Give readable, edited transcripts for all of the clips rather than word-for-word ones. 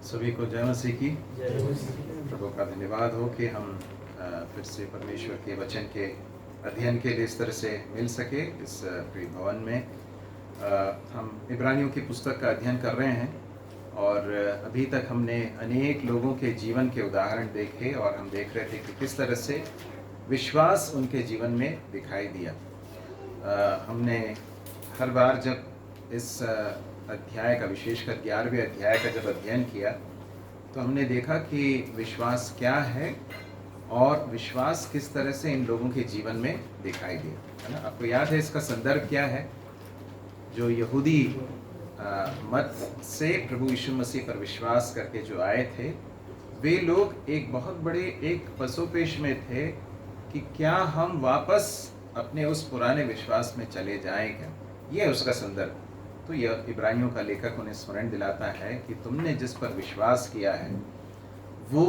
सभी को जय मसीह की। प्रभु का धन्यवाद हो कि हम फिर से परमेश्वर के वचन के अध्ययन के लिए इस तरह से मिल सके इस प्रिय भवन में। हम इब्रानियों की पुस्तक का अध्ययन कर रहे हैं और अभी तक हमने अनेक लोगों के जीवन के उदाहरण देखे और हम देख रहे थे कि किस तरह से विश्वास उनके जीवन में दिखाई दिया। हमने हर बार जब इस अध्याय का, विशेषकर 11वें अध्याय का जब अध्ययन किया तो हमने देखा कि विश्वास क्या है और विश्वास किस तरह से इन लोगों के जीवन में दिखाई दिया, है ना। आपको याद है इसका संदर्भ क्या है? जो यहूदी मत से प्रभु यीशु मसीह पर विश्वास करके जो आए थे, वे लोग एक बहुत बड़े एक पसोपेश में थे कि क्या हम वापस अपने उस पुराने विश्वास में चले जाएं क्या? यह है उसका संदर्भ। तो यह इब्रानियों का लेखक उन्हें स्मरण दिलाता है कि तुमने जिस पर विश्वास किया है वो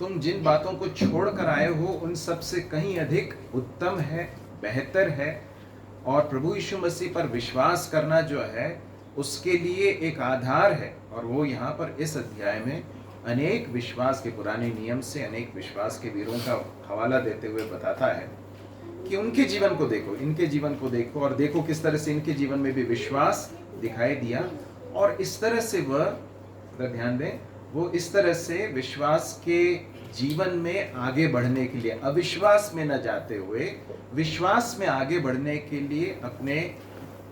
तुम जिन बातों को छोड़ कर आए हो उन सब से कहीं अधिक उत्तम है, बेहतर है। और प्रभु यीशु मसीह पर विश्वास करना जो है उसके लिए एक आधार है। और वो यहाँ पर इस अध्याय में अनेक विश्वास के, पुराने नियम से अनेक विश्वास के वीरों का हवाला देते हुए बताता है कि उनके जीवन को देखो, इनके जीवन को देखो और देखो किस तरह से इनके जीवन में भी विश्वास दिखाई दिया। और इस तरह से वह, ध्यान दें, वो इस तरह से विश्वास के जीवन में आगे बढ़ने के लिए, अविश्वास में न जाते हुए विश्वास में आगे बढ़ने के लिए अपने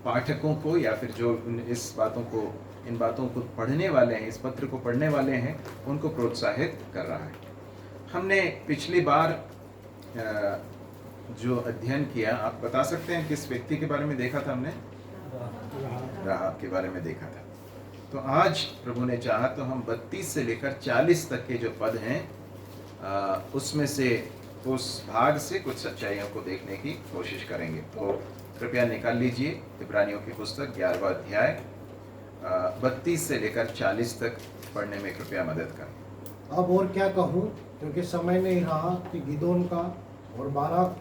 पाठकों को या फिर जो इन बातों को पढ़ने वाले हैं, इस पत्र को पढ़ने वाले हैं, उनको प्रोत्साहित कर रहा है। हमने पिछली बार जो अध्ययन किया, आप बता सकते हैं किस व्यक्ति के बारे में देखा था? हमने राहाब के बारे में देखा था। तो आज प्रभु ने चाहा तो हम 32 से लेकर 40 तक के जो पद हैं उसमें से, उस भाग से कुछ सच्चाइयों को देखने की कोशिश करेंगे। तो कृपया निकाल लीजिए इब्रानियों की पुस्तक 11वां अध्याय 32 से लेकर 40 तक पढ़ने में कृपया मदद करें। अब और क्या कहूँ, क्योंकि समय नहीं रहा कि गिदोन का और बाराक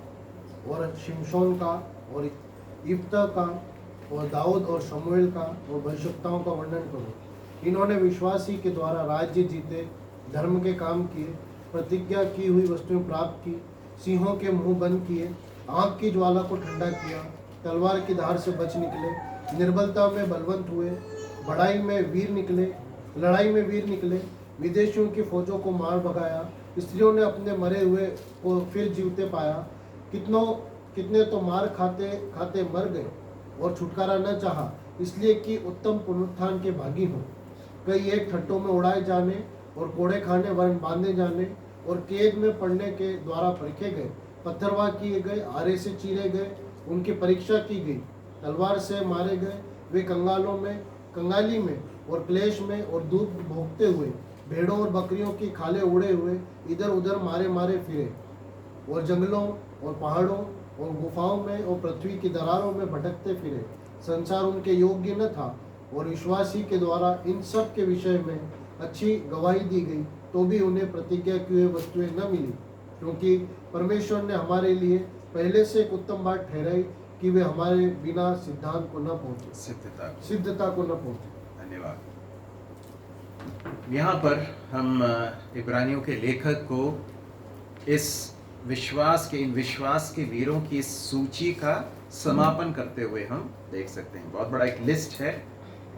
और शिमशोन का और इफ्ता का और दाऊद और शमूएल का और भविष्यवक्ताओं का वर्णन करूँ। इन्होंने विश्वास ही के द्वारा राज्य जीते, धर्म के काम किए, प्रतिज्ञा की हुई वस्तुएं प्राप्त की, सिंहों के मुंह बंद किए, आग की ज्वाला को ठंडा किया, तलवार की धार से बच निकले, निर्बलता में बलवंत हुए, लड़ाई में वीर निकले, विदेशियों की फौजों को मार भगाया, स्त्रियों ने अपने मरे हुए को फिर जीवते पाया, कितने तो मार खाते खाते मर गए और छुटकारा न चाहा, इसलिए कि उत्तम पुनरुत्थान के भागी हों। कई एक ठट्टों में उड़ाए जाने और कोड़े खाने वरन बांधे जाने और कैद में पड़ने के द्वारा परखे गए, पत्थरवाह किए गए, आरे से चीरे गए, उनकी परीक्षा की गई, तलवार से मारे गए। वे कंगाली में और क्लेश में और दूध भोगते हुए, भेड़ों और बकरियों की खाले उड़े हुए इधर उधर मारे फिरे और जंगलों और पहाड़ों और गुफाओं में और पृथ्वी की दरारों में भटकते फिरे। संसार उनके योग्य न था और विश्वासी के द्वारा इन सब के विषय में अच्छी गवाही दी गई, तो भी उन्हें प्रतिज्ञा की हुई वस्तुएं न मिली, क्योंकि परमेश्वर ने हमारे लिए पहले से एक उत्तम बात ठहराई कि वे हमारे बिना सिद्धांत को न पहुंचे, सिद्धता को न पहुंचे। धन्यवाद। यहाँ पर हम इब्रानियों के लेखक को इन विश्वास के वीरों की इस सूची का समापन करते हुए हम देख सकते हैं। बहुत बड़ा एक लिस्ट है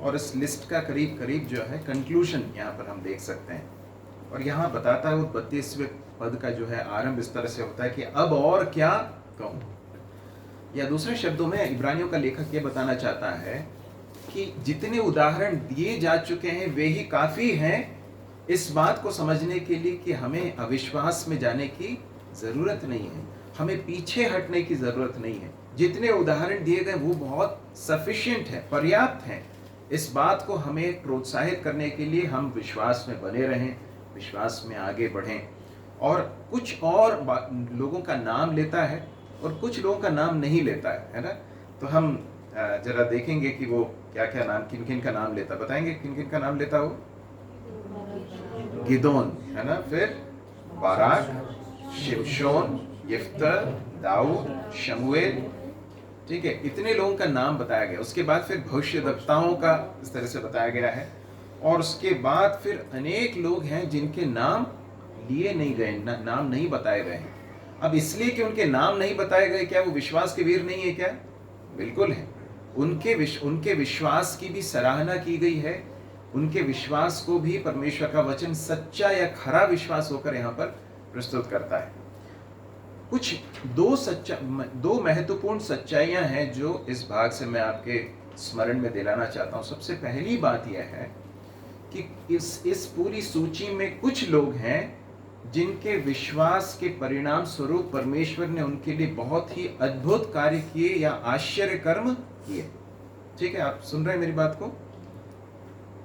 और इस लिस्ट का करीब करीब जो है कंक्लूजन यहाँ पर हम देख सकते हैं। और यहाँ बताता है वो 32वें पद का जो है आरंभ इस तरह से होता है कि अब और क्या कहूँ, या दूसरे शब्दों में इब्रानियों का लेखक ये बताना चाहता है कि जितने उदाहरण दिए जा चुके हैं वे ही काफ़ी हैं इस बात को समझने के लिए कि हमें अविश्वास में जाने की ज़रूरत नहीं है, हमें पीछे हटने की ज़रूरत नहीं है। जितने उदाहरण दिए गए वो बहुत सफिशिएंट है, पर्याप्त हैं। इस बात को हमें प्रोत्साहित करने के लिए हम विश्वास में बने रहें, विश्वास में आगे बढ़ें। और कुछ और लोगों का नाम लेता है और कुछ लोगों का नाम नहीं लेता है ना। तो हम जरा देखेंगे कि वो क्या क्या नाम, किन किन का नाम लेता, बताएंगे किन किन का नाम लेता वो? गिदोन, है ना, फिर बाराक, शिमशोन, यिफ्ता, दाऊद, शमूएल, ठीक है, इतने लोगों का नाम बताया गया। उसके बाद फिर भविष्यद्वक्ताओं का इस तरह से बताया गया है और उसके बाद फिर अनेक लोग हैं जिनके नाम लिए नहीं गए, नाम नहीं बताए गए हैं। अब इसलिए कि उनके नाम नहीं बताए गए, क्या वो विश्वास के वीर नहीं है क्या? बिल्कुल है। उनके विश्वास की भी सराहना की गई है। उनके विश्वास को भी परमेश्वर का वचन सच्चा या खरा विश्वास होकर यहाँ पर प्रस्तुत करता है। कुछ दो महत्वपूर्ण सच्चाइयां हैं जो इस भाग से मैं आपके स्मरण में दिलाना चाहता हूं। सबसे पहली बात यह है कि इस पूरी सूची में कुछ लोग हैं जिनके विश्वास के परिणाम स्वरूप परमेश्वर ने उनके लिए बहुत ही अद्भुत कार्य किए या आश्चर्य कर्म किए। ठीक है, आप सुन रहे हैं मेरी बात को?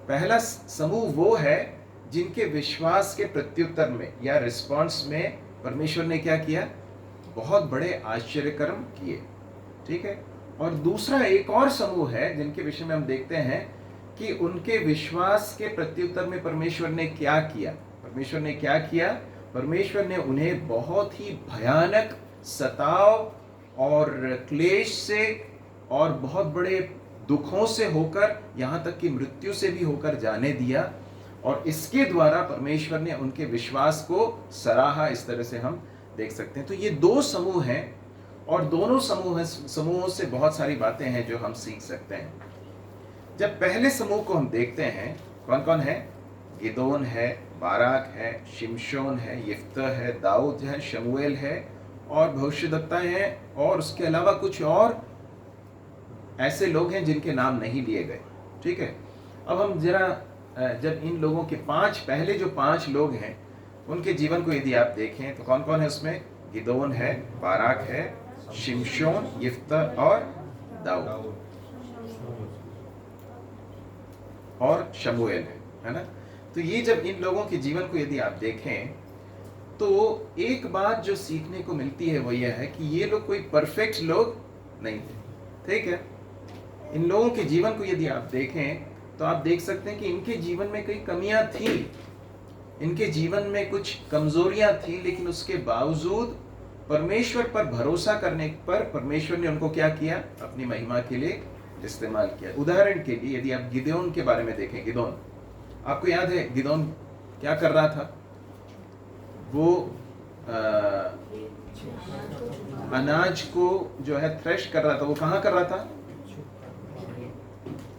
पहला समूह वो है जिनके विश्वास के प्रत्युत्तर में या रिस्पॉन्स में परमेश्वर ने क्या किया? बहुत बड़े आश्चर्य कर्म किए। ठीक है, और दूसरा एक और समूह है जिनके विषय में हम देखते हैं कि उनके विश्वास के प्रत्युत्तर में परमेश्वर ने क्या किया। परमेश्वर ने क्या किया? परमेश्वर ने उन्हें बहुत ही भयानक सताव और क्लेश से और बहुत बड़े दुखों से होकर, यहाँ तक कि मृत्यु से भी होकर जाने दिया, और इसके द्वारा परमेश्वर ने उनके विश्वास को सराहा। इस तरह से हम देख सकते हैं। तो ये दो समूह हैं और दोनों समूहों से बहुत सारी बातें हैं जो हम सीख सकते हैं। जब पहले समूह को हम देखते हैं, कौन कौन है? गिदोन है, बाराक है, शिमशोन है, यिफ्तह है, दाऊद है, शमूएल है और भविष्यद्वक्ताएं हैं, और उसके अलावा कुछ और ऐसे लोग हैं जिनके नाम नहीं लिए गए। ठीक है, अब हम जरा जब इन लोगों के पहले जो 5 लोग हैं उनके जीवन को यदि आप देखें तो कौन कौन है उसमें? गिदोन है, बाराक है, शिमशोन, यिफ्तह और दाऊद और शमूएल है ना? तो ये जब इन लोगों के जीवन को यदि आप देखें तो एक बात जो सीखने को मिलती है वो यह है कि ये लोग कोई परफेक्ट लोग नहीं थे। ठीक है, इन लोगों के जीवन को यदि आप देखें तो आप देख सकते हैं कि इनके जीवन में कई कमियां थी, इनके जीवन में कुछ कमजोरियां थी, लेकिन उसके बावजूद परमेश्वर पर भरोसा करने पर परमेश्वर ने उनको क्या किया? अपनी महिमा के लिए इस्तेमाल किया। उदाहरण के लिए यदि आप गिदोन के बारे में देखें, गिदोन, आपको याद है गिदोन क्या कर रहा था? वो अनाज को जो है थ्रेश कर रहा था। वो कहाँ कर रहा था?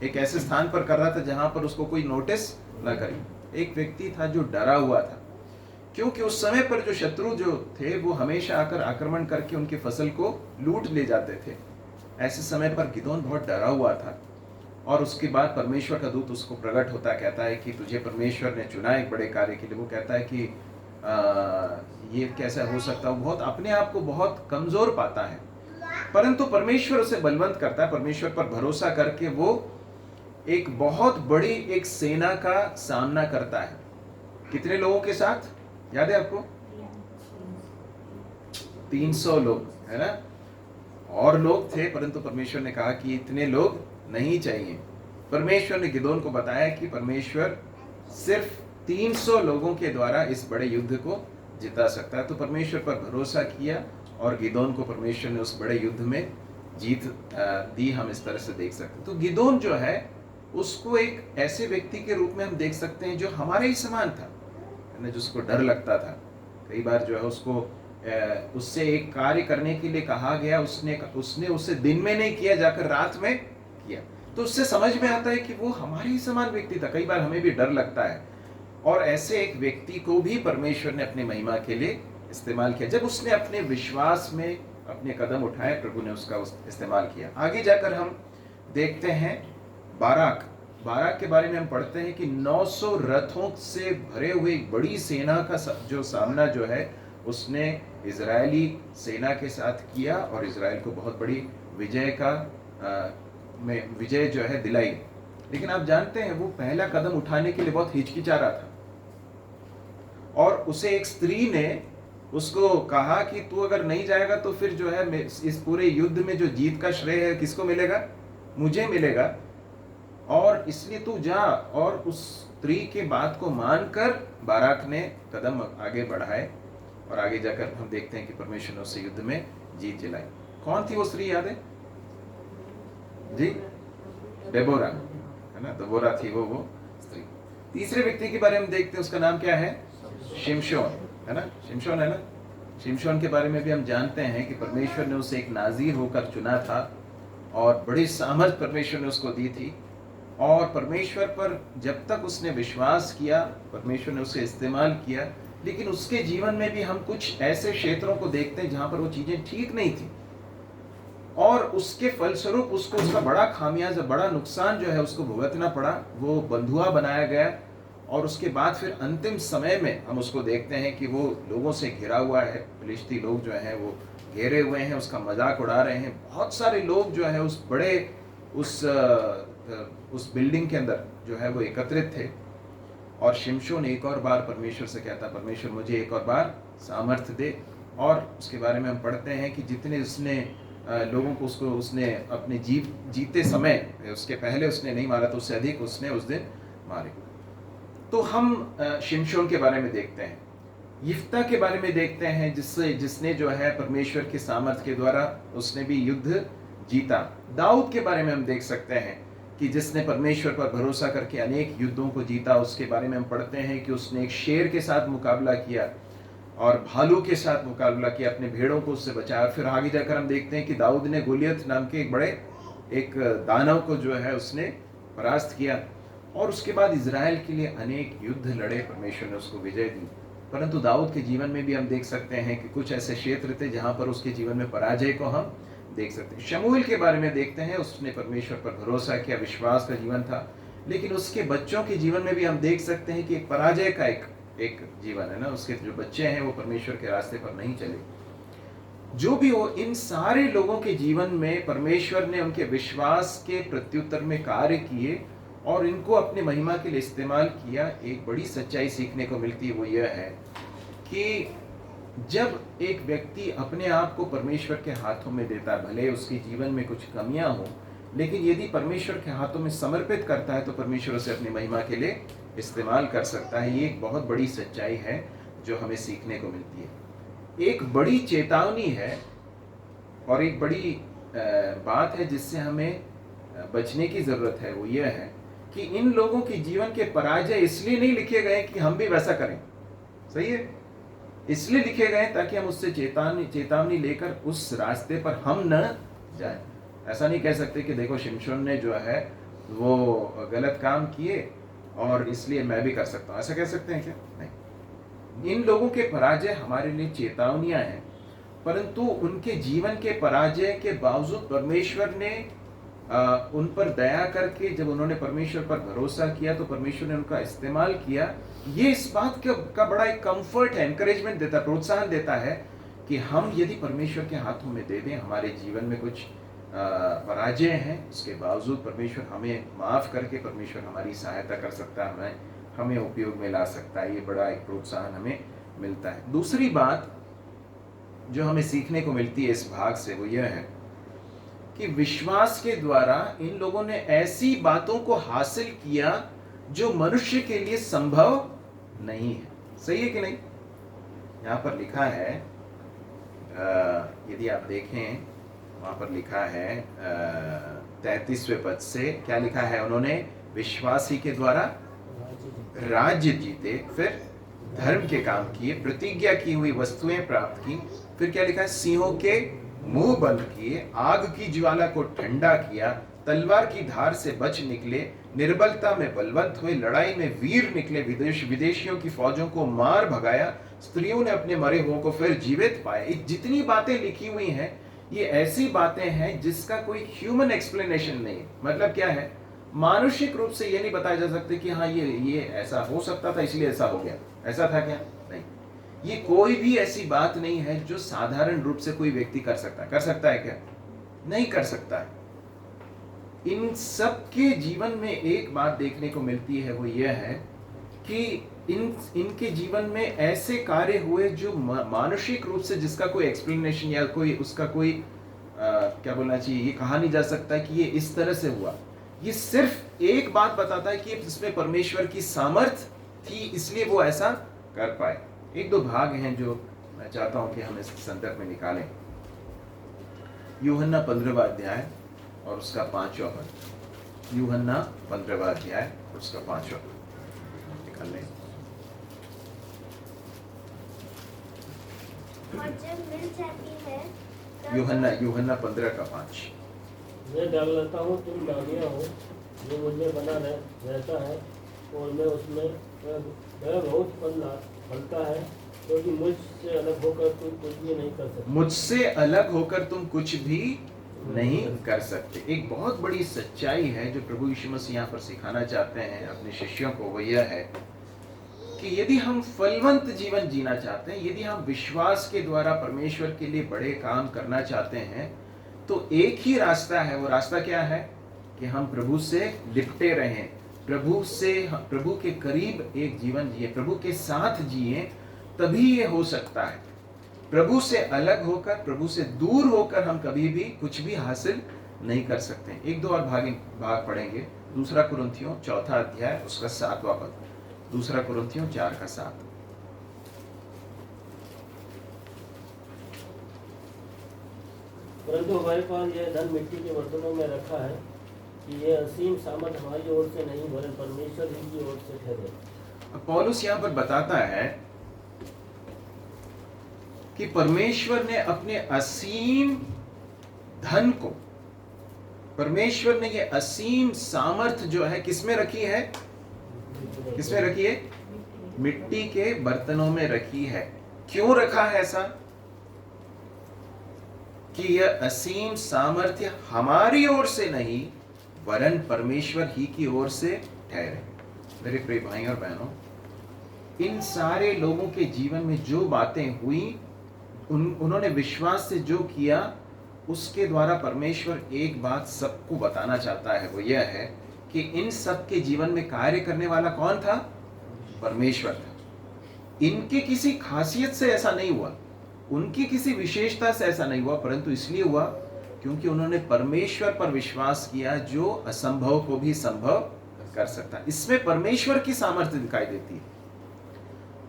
एक ऐसे स्थान पर कर रहा था जहां पर उसको कोई नोटिस ना करे। एक व्यक्ति था जो डरा हुआ था, क्योंकि उस समय पर जो शत्रु जो थे वो हमेशा आकर आक्रमण करके उनकी फसल को लूट ले जाते थे। ऐसे समय पर गिदोन बहुत डरा हुआ था, और उसके बाद परमेश्वर का दूत उसको प्रकट होता, कहता है कि तुझे परमेश्वर ने चुना एक बड़े कार्य के लिए। वो कहता है कि ये कैसा हो सकता है? वो बहुत अपने आप को बहुत कमजोर पाता है, परंतु परमेश्वर उसे बलवंत करता है। परमेश्वर पर भरोसा करके वो एक बहुत बड़ी एक सेना का सामना करता है। कितने लोगों के साथ? याद है आपको? 300 लोग, है ना? और लोग थे, परंतु परमेश्वर ने कहा कि इतने लोग नहीं चाहिए। परमेश्वर ने गिदोन को बताया कि परमेश्वर सिर्फ 300 लोगों के द्वारा इस बड़े युद्ध को जिता सकता है। तो परमेश्वर पर भरोसा किया और गिदोन को परमेश्वर ने उस बड़े युद्ध में जीत दी। हम इस तरह से देख सकते हैं। तो गिदोन जो है उसको एक ऐसे व्यक्ति के रूप में हम देख सकते हैं जो हमारे ही समान था, जिसको डर लगता था। कई बार जो है उससे एक कार्य करने के लिए कहा गया, उसने उसे दिन में नहीं किया, जाकर रात में किया। तो उससे समझ में आता है कि वो हमारे ही समान व्यक्ति था। कई बार हमें भी डर लगता है, और ऐसे एक व्यक्ति को भी परमेश्वर ने अपनी महिमा के लिए इस्तेमाल किया। जब उसने अपने विश्वास में अपने कदम उठाए, प्रभु ने उसका इस्तेमाल किया। आगे जाकर हम देखते हैं बाराक के बारे में हम पढ़ते हैं कि 900 रथों से भरे हुए एक बड़ी सेना का जो सामना जो है उसने इजरायली सेना के साथ किया, और इजराइल को बहुत बड़ी विजय जो है दिलाई। लेकिन आप जानते हैं वो पहला कदम उठाने के लिए बहुत हिचकिचा रहा था, और उसे एक स्त्री ने उसको कहा कि तू अगर नहीं जाएगा तो फिर जो है इस पूरे युद्ध में जो जीत का श्रेय है किसको मिलेगा? मुझे मिलेगा, और इसलिए तू जा। और उस स्त्री के बात को मानकर बाराक ने कदम आगे बढ़ाए, और आगे जाकर हम देखते हैं कि परमेश्वर ने उस युद्ध में जीत दिलाई। कौन थी वो स्त्री, याद है जी? डेबोरा, है ना? डेबोरा थी वो स्त्री। तीसरे व्यक्ति के बारे में देखते हैं, उसका नाम क्या है? शिमशोन, है ना? शिमशोन है ना? शिमशोन के बारे में भी हम जानते हैं कि परमेश्वर ने उसे एक नाज़ीर होकर चुना था और बड़ी सामर्थ परमेश्वर ने उसको दी थी, और परमेश्वर पर जब तक उसने विश्वास किया, परमेश्वर ने उसे इस्तेमाल किया। लेकिन उसके जीवन में भी हम कुछ ऐसे क्षेत्रों को देखते हैं जहाँ पर वो चीज़ें ठीक नहीं थी, और उसके फलस्वरूप उसको उसका बड़ा खामियाजा, बड़ा नुकसान जो है उसको भुगतना पड़ा। वो बंधुआ बनाया गया, और उसके बाद फिर अंतिम समय में हम उसको देखते हैं कि वो लोगों से घिरा हुआ है। फिलिस्ती लोग जो हैं वो घेरे हुए हैं, उसका मजाक उड़ा रहे हैं। बहुत सारे लोग जो है उस बड़े उस बिल्डिंग के अंदर जो है वो एकत्रित थे, और शिमशोन एक और बार परमेश्वर से कहता, परमेश्वर मुझे एक और बार सामर्थ्य दे। और उसके बारे में हम पढ़ते हैं कि जितने उसने लोगों को उसने अपने जीते समय, उसके पहले उसने नहीं मारा, तो उससे अधिक उसने उस दिन मारे। तो हम शिमशोन के बारे में देखते हैं, यिफ्ता के बारे में देखते हैं, जिसने जो है परमेश्वर के सामर्थ्य के द्वारा उसने भी युद्ध जीता। दाऊद के बारे में हम देख सकते हैं कि जिसने परमेश्वर पर भरोसा करके अनेक युद्धों को जीता। उसके बारे में हम पढ़ते हैं कि उसने एक शेर के साथ मुकाबला किया और भालू के साथ मुकाबला किया, अपने भेड़ों को उससे बचाया। फिर आगे जाकर हम देखते हैं कि दाऊद ने गोलियत नाम के एक दानव को जो है उसने परास्त किया, और उसके बाद इजराइल के लिए अनेक युद्ध लड़े, परमेश्वर ने उसको विजय दी। परंतु दाऊद के जीवन में भी हम देख सकते हैं कि कुछ ऐसे क्षेत्र थे जहाँ पर उसके जीवन में पराजय को हम देख सकते हैं। शमूएल के बारे में देखते हैं, उसने परमेश्वर पर भरोसा किया, विश्वास का जीवन था। लेकिन उसके बच्चों के जीवन में भी हम देख सकते हैं कि एक पराजय का एक जीवन है ना। उसके जो बच्चे हैं वो परमेश्वर के रास्ते पर नहीं चले। जो भी हो, इन सारे लोगों के जीवन में परमेश्वर ने उनके विश्वास के प्रत्युत्तर में कार्य किए और इनको अपने महिमा के लिए इस्तेमाल किया। एक बड़ी सच्चाई सीखने को मिलती है, वो यह है कि जब एक व्यक्ति अपने आप को परमेश्वर के हाथों में देता है, भले उसके जीवन में कुछ कमियां हो, लेकिन यदि परमेश्वर के हाथों में समर्पित करता है तो परमेश्वर उसे अपनी महिमा के लिए इस्तेमाल कर सकता है। ये एक बहुत बड़ी सच्चाई है जो हमें सीखने को मिलती है। एक बड़ी चेतावनी है और एक बड़ी बात है जिससे हमें बचने की जरूरत है। वो यह है कि इन लोगों के जीवन के पराजय इसलिए नहीं लिखे गए कि हम भी वैसा करें, सही है, इसलिए लिखे गए ताकि हम उससे चेतावनी लेकर उस रास्ते पर हम न जाएं। ऐसा नहीं कह सकते कि देखो शिमशोन ने जो है वो गलत काम किए और इसलिए मैं भी कर सकता हूं, ऐसा कह सकते हैं क्या? नहीं। इन लोगों के पराजय हमारे लिए चेतावनियां हैं, परंतु उनके जीवन के पराजय के बावजूद परमेश्वर ने उन पर दया करके, जब उन्होंने परमेश्वर पर भरोसा किया तो परमेश्वर ने उनका इस्तेमाल किया। ये इस बात का बड़ा एक कंफर्ट है, एनकरेजमेंट देता, प्रोत्साहन देता है कि हम यदि परमेश्वर के हाथों में दे दें, हमारे जीवन में कुछ पराजय हैं, उसके बावजूद परमेश्वर हमें माफ करके परमेश्वर हमारी सहायता कर सकता है, हमें उपयोग में ला सकता है। ये बड़ा एक प्रोत्साहन हमें मिलता है। दूसरी बात जो हमें सीखने को मिलती है इस भाग से वो यह है कि विश्वास के द्वारा इन लोगों ने ऐसी बातों को हासिल किया जो मनुष्य के लिए संभव नहीं है। सही है कि नहीं? यहाँ पर लिखा है, यदि आप देखें वहां पर लिखा है 33वें पद से, क्या लिखा है? उन्होंने विश्वासी के द्वारा राज्य जीते, फिर धर्म के काम किए, प्रतिज्ञा की हुई वस्तुएं प्राप्त की, फिर क्या लिखा है? सिंहों के मुंह बंद किए, आग की ज्वाला को ठंडा किया, तलवार की धार से बच निकले, निर्बलता में बलवंत हुए, लड़ाई में वीर निकले, विदेशियों की फौजों को मार भगाया, स्त्रियों ने अपने मरे हुओं को फिर जीवित पाए। जितनी बातें लिखी हुई हैं ये ऐसी बातें हैं जिसका कोई ह्यूमन एक्सप्लेनेशन नहीं। मतलब क्या है? मानुषिक रूप से ये नहीं बताया जा सकता कि हाँ ये ऐसा हो सकता था इसलिए ऐसा हो गया, ऐसा था क्या? नहीं। ये कोई भी ऐसी बात नहीं है जो साधारण रूप से कोई व्यक्ति कर सकता है क्या? नहीं कर सकता है। इन सब के जीवन में एक बात देखने को मिलती है, वो यह है कि इनके जीवन में ऐसे कार्य हुए जो मानसिक रूप से जिसका कोई एक्सप्लेनेशन या कोई उसका कोई क्या बोलना चाहिए, ये कहा नहीं जा सकता कि ये इस तरह से हुआ। ये सिर्फ एक बात बताता है कि इसमें परमेश्वर की सामर्थ्य थी, इसलिए वो ऐसा कर पाए। एक दो भाग हैं जो मैं चाहता हूं कि हम इस संदर्भ में निकालें। यूहन्ना 15वां अध्याय और उसका 5वां पद। यूहन्ना 15वां अध्याय और उसका 5वां पद। और जब मिल जाती है तब यूहन्ना 15:5। मैं डाल लेता हूँ, तुम डालियाँ हो, जो मुझे बना रहता है और मैं उसमें, वह बहुत फलता है, क्योंकि मुझसे अलग होकर तुम कुछ भी नहीं कर सकते। मुझसे अलग होकर तुम कुछ भी नहीं कर सकते। एक बहुत बड़ी सच्चाई है जो प्रभु यीशु मसीह यहाँ पर सिखाना चाहते हैं अपने शिष्यों को, वो यह है कि यदि हम फलवंत जीवन जीना चाहते हैं, यदि हम विश्वास के द्वारा परमेश्वर के लिए बड़े काम करना चाहते हैं, तो एक ही रास्ता है। वो रास्ता क्या है कि हम प्रभु से लिपटे रहें, प्रभु के करीब एक जीवन जिए, प्रभु के साथ जिए, तभी ये हो सकता है। प्रभु से अलग होकर, प्रभु से दूर होकर हम कभी भी कुछ भी हासिल नहीं कर सकते। एक दो और भाग पढ़ेंगे। 2 कुरिन्थियों 4 अध्याय उसका 7वां पद। 2 कुरिन्थियों 4:7। परंतु हमारे पास यह धन मिट्टी के बर्तनों में रखा है कि यह असीम सामर्थ हमारी ओर से नहीं, वरन परमेश्वर ही की ओर से ठहरे। पौलुस यहाँ पर बताता है कि परमेश्वर ने अपने असीम धन को, परमेश्वर ने ये असीम सामर्थ जो है किसमें रखी है? किसमें रखी है? मिट्टी के बर्तनों में रखी है। क्यों रखा है ऐसा? कि यह असीम सामर्थ्य हमारी ओर से नहीं, वरन परमेश्वर ही की ओर से ठहरे। मेरे प्रिय भाई और बहनों, इन सारे लोगों के जीवन में जो बातें हुई, उन्होंने विश्वास से जो किया, उसके द्वारा परमेश्वर एक बात सबको बताना चाहता है। वो यह है कि इन सब के जीवन में कार्य करने वाला कौन था? परमेश्वर था। इनके किसी खासियत से ऐसा नहीं हुआ, उनकी किसी विशेषता से ऐसा नहीं हुआ, परंतु इसलिए हुआ क्योंकि उन्होंने परमेश्वर पर विश्वास किया जो असंभव को भी संभव कर सकता है। इसमें परमेश्वर की सामर्थ्य दिखाई देती है।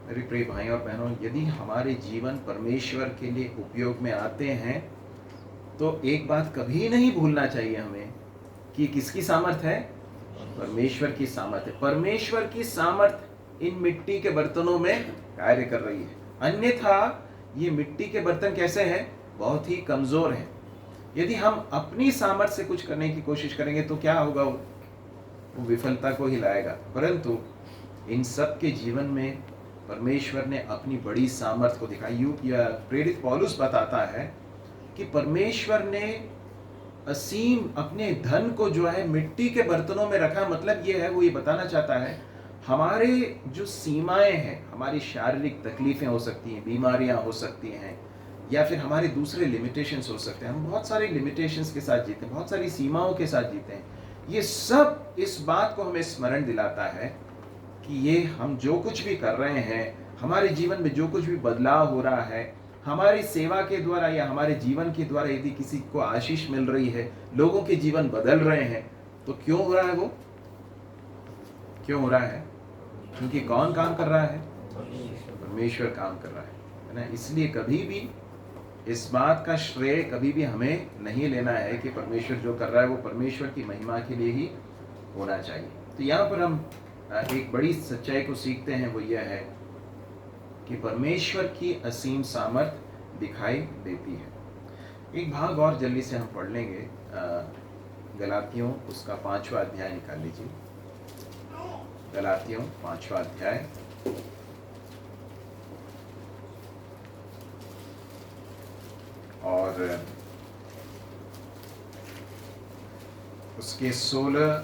मेरे प्रिय भाई और बहनों, यदि हमारे जीवन परमेश्वर के लिए उपयोग में आते हैं, तो एक बात कभी नहीं भूलना चाहिए हमें कि किसकी सामर्थ है? परमेश्वर की सामर्थ है। परमेश्वर की सामर्थ इन मिट्टी के बर्तनों में कार्य कर रही है। अन्यथा ये मिट्टी के बर्तन कैसे हैं? बहुत ही कमजोर हैं। यदि हम अपनी सामर्थ से कुछ करने की कोशिश करेंगे तो क्या होगा? वो विफलता को ही लाएगा। परंतु इन सब के जीवन में परमेश्वर ने अपनी बड़ी सामर्थ को दिखाई। यह प्रेरित पौलुस बताता है कि परमेश्वर ने असीम अपने धन को जो है मिट्टी के बर्तनों में रखा। मतलब ये है, वो ये बताना चाहता है हमारे जो सीमाएं हैं, हमारी शारीरिक तकलीफें हो सकती हैं, बीमारियां हो सकती हैं, या फिर हमारे दूसरे लिमिटेशंस हो सकते हैं। हम बहुत सारे लिमिटेशंस के साथ जीते हैं, बहुत सारी सीमाओं के साथ जीते हैं। ये सब इस बात को हमें स्मरण दिलाता है कि ये हम जो कुछ भी कर रहे हैं, हमारे जीवन में जो कुछ भी बदलाव हो रहा है, हमारी सेवा के द्वारा या हमारे जीवन के द्वारा यदि किसी को आशीष मिल रही है, लोगों के जीवन बदल रहे हैं, तो क्यों हो रहा है? वो क्यों हो रहा है? क्योंकि कौन काम कर रहा है? परमेश्वर काम कर रहा है ना। इसलिए कभी भी इस बात का श्रेय कभी भी हमें नहीं लेना है कि परमेश्वर जो कर रहा है वो परमेश्वर की महिमा के लिए ही होना चाहिए। तो यहाँ पर हम एक बड़ी सच्चाई को सीखते हैं, वो यह है कि परमेश्वर की असीम सामर्थ दिखाई देती है। एक भाग और जल्दी से हम पढ़ लेंगे, गलातियों उसका 5वां अध्याय निकाल लीजिए। गलातियों 5वां अध्याय और उसके 16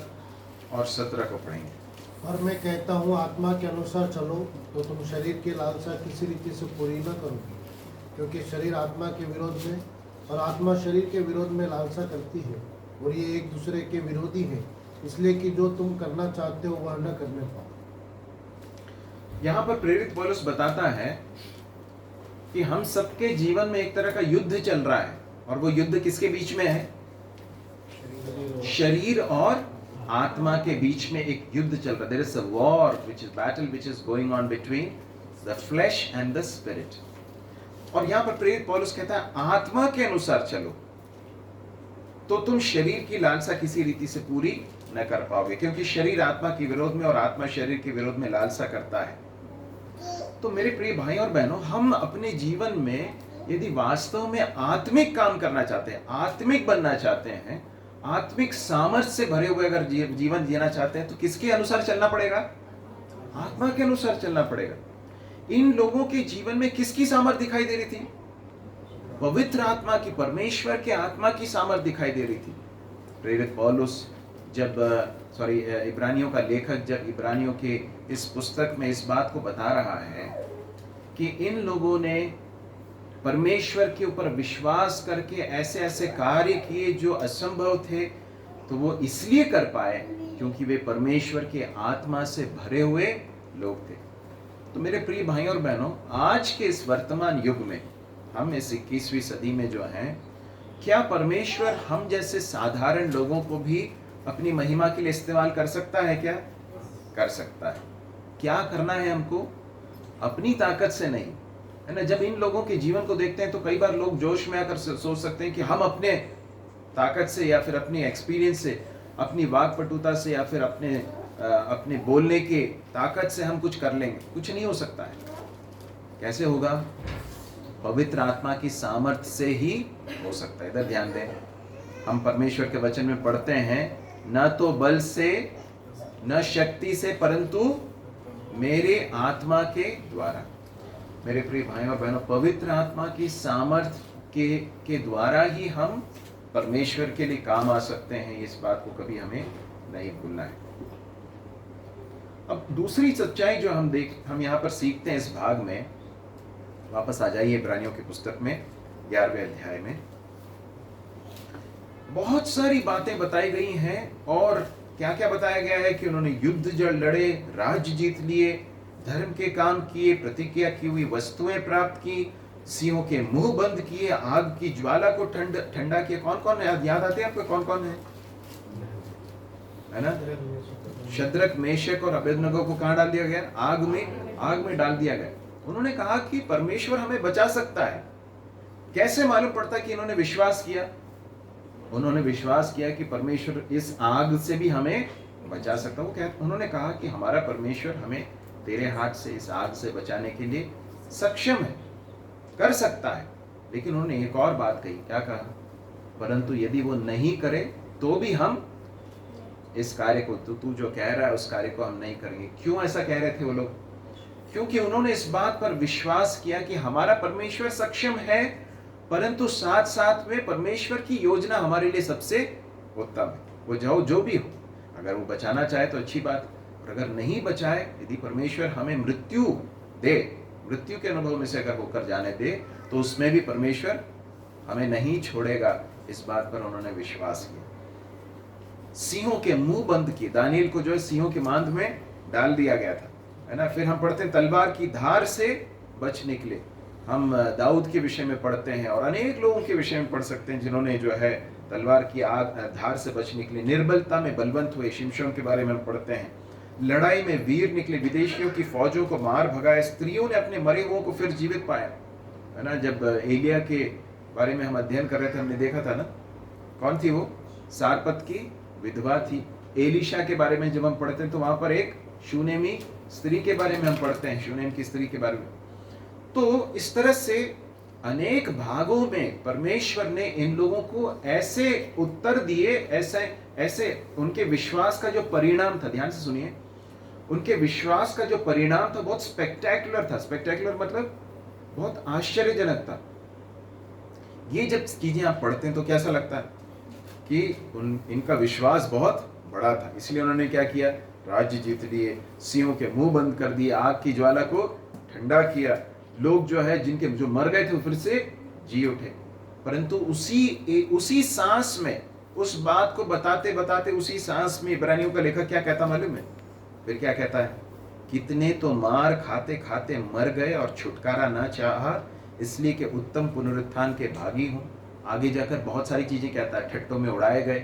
और 17 को पढ़ेंगे। और मैं कहता हूँ, आत्मा के अनुसार चलो तो तुम शरीर की लालसा किसी रीति से पूरी न करोगे, क्योंकि शरीर आत्मा के विरोध में और आत्मा शरीर के विरोध में लालसा करती है, और ये एक दूसरे के विरोधी है, इसलिए कि जो तुम करना चाहते हो वह न करने पाओ। यहाँ पर प्रेरित पौलुस बताता है कि हम सबके जीवन में एक तरह का युद्ध चल रहा है, और वो युद्ध किसके बीच में है? शरीर और आत्मा के बीच में एक युद्ध चल रहा है। There is a war, which is battle which is going on between the flesh and the spirit. और यहाँ पर प्रेरित पौलुस कहता है, आत्मा के अनुसार चलो तो तुम शरीर की लालसा किसी रीति से पूरी न कर पाओगे, क्योंकि शरीर आत्मा के विरोध में और आत्मा शरीर के विरोध में लालसा करता है। तो मेरे प्रिय भाई और बहनों, हम अपने जीवन में यदि वास्तव में आत्मिक काम करना चाहते हैं, आत्मिक बनना चाहते हैं, आत्मिक सामर्थ्य से भरे हुए अगर जीवन जीना चाहते हैं, तो किसके अनुसार चलना पड़ेगा? आत्मा के अनुसार चलना पड़ेगा। इन लोगों के जीवन में किसकी सामर्थ्य दिखाई दे रही थी? पवित्र आत्मा की, परमेश्वर के आत्मा की सामर्थ्य दिखाई दे रही थी। प्रेरित पौलुस इब्रानियों का लेखक जब इब्रानियों के इस पुस्तक में इस बात को बता रहा है कि इन लोगों ने परमेश्वर के ऊपर विश्वास करके ऐसे ऐसे कार्य किए जो असंभव थे, तो वो इसलिए कर पाए क्योंकि वे परमेश्वर के आत्मा से भरे हुए लोग थे। तो मेरे प्रिय भाइयों और बहनों, आज के इस वर्तमान युग में हम इस 21वीं सदी में जो हैं, क्या परमेश्वर हम जैसे साधारण लोगों को भी अपनी महिमा के लिए इस्तेमाल कर सकता है? क्या कर सकता है? क्या करना है हमको? अपनी ताकत से नहीं, है ना। जब इन लोगों के जीवन को देखते हैं तो कई बार लोग जोश में आकर सोच सकते हैं कि हम अपने ताकत से या फिर अपनी एक्सपीरियंस से, अपनी वाक्पटुता से या फिर अपने बोलने के ताकत से हम कुछ कर लेंगे। कुछ नहीं हो सकता है। कैसे होगा? पवित्र आत्मा की सामर्थ्य से ही हो सकता है। इधर ध्यान दें, हम परमेश्वर के वचन में पढ़ते हैं, न तो बल से न शक्ति से परंतु मेरे आत्मा के द्वारा। मेरे प्रिय भाइयों और बहनों, पवित्र आत्मा की सामर्थ्य के द्वारा ही हम परमेश्वर के लिए काम आ सकते हैं। इस बात को कभी हमें नहीं भूलना है। अब दूसरी सच्चाई जो हम यहाँ पर सीखते हैं इस भाग में, वापस आ जाइए इब्रानियों की पुस्तक में 11वें अध्याय में। बहुत सारी बातें बताई गई हैं और क्या क्या बताया गया है कि उन्होंने युद्ध लड़े, राज्य जीत लिए, धर्म के काम किए, प्रतिज्ञा की हुई वस्तुएं प्राप्त की, सिंहों के मुंह बंद किए, आग की ज्वाला को ठंडा किया। कौन कौन याद आते हैं आपको? कौन कौन है ना? शद्रक, मेशक और अबेदनगो को कहां डाल दिया गया? आग में डाल दिया गया। उन्होंने कहा कि परमेश्वर हमें बचा सकता है। कैसे मालूम पड़ता कि इन्होंने विश्वास किया? उन्होंने विश्वास किया कि परमेश्वर इस आग से भी हमें बचा सकता है। उन्होंने कहा कि हमारा परमेश्वर हमें तेरे हाथ से इस आग से बचाने के लिए सक्षम है, कर सकता है। लेकिन उन्होंने एक और बात कही। क्या कहा? परंतु यदि वो नहीं करे तो भी हम इस कार्य को, तू जो कह रहा है उस कार्य को हम नहीं करेंगे। क्यों ऐसा कह रहे थे वो लोग? क्योंकि उन्होंने इस बात पर विश्वास किया कि हमारा परमेश्वर सक्षम है, परंतु साथ साथ में परमेश्वर की योजना हमारे लिए सबसे उत्तम है। वो जो भी हो, अगर वो बचाना चाहे तो अच्छी बात, और अगर नहीं बचाए, यदि परमेश्वर हमें मृत्यु के अनुभव में से अगर होकर जाने दे, तो उसमें भी परमेश्वर हमें नहीं छोड़ेगा। इस बात पर उन्होंने विश्वास किया। सिंहों के मुंह बंद किए। दानियल को जो है सिंहों के मांद में डाल दिया गया था, है ना। फिर हम पढ़ते हैं तलवार की धार से बच निकले। हम दाऊद के विषय में पढ़ते हैं और अनेक लोगों के विषय में पढ़ सकते हैं जिन्होंने जो है तलवार की धार से बच निकले। निर्बलता में बलवंत हुए। शिमशोन के बारे में हम पढ़ते हैं। लड़ाई में वीर निकले, विदेशियों की फौजों को मार भगाए। स्त्रियों ने अपने मरे हुओं को फिर जीवित पाया, है ना। जब एलिया के बारे में हम अध्ययन कर रहे थे, हमने देखा था ना, कौन थी वो? सारपत की विधवा थी। एलिशा के बारे में जब हम पढ़ते हैं तो वहां पर एक शूनेमी स्त्री के बारे में हम पढ़ते हैं, शूनेम की स्त्री के बारे में। तो इस तरह से अनेक भागों में परमेश्वर ने इन लोगों को ऐसे उत्तर दिए, ऐसे उनके विश्वास का जो परिणाम था, ध्यान से सुनिए, उनके विश्वास का जो परिणाम था बहुत स्पेक्टेकुलर था। स्पेक्टेकुलर मतलब बहुत आश्चर्यजनक था। ये जब चीजें आप पढ़ते हैं तो कैसा लगता है कि इनका विश्वास बहुत बड़ा था। इसलिए उन्होंने क्या किया? राज्य जीत लिए, सिंहों के मुंह बंद कर दिए, आग की ज्वाला को ठंडा किया। लोग जो है जो मर गए थे फिर से जी उठे। परंतु उसी सांस में, उस बात को बताते बताते उसी सांस में इब्रानियों का लेखक क्या कहता मालूम है? फिर क्या कहता है? कितने तो मार खाते खाते मर गए और छुटकारा ना चाहा, इसलिए कि उत्तम पुनरुत्थान के भागी हूं। आगे जाकर बहुत सारी चीजें कहता है। ठट्टों में उड़ाए गए,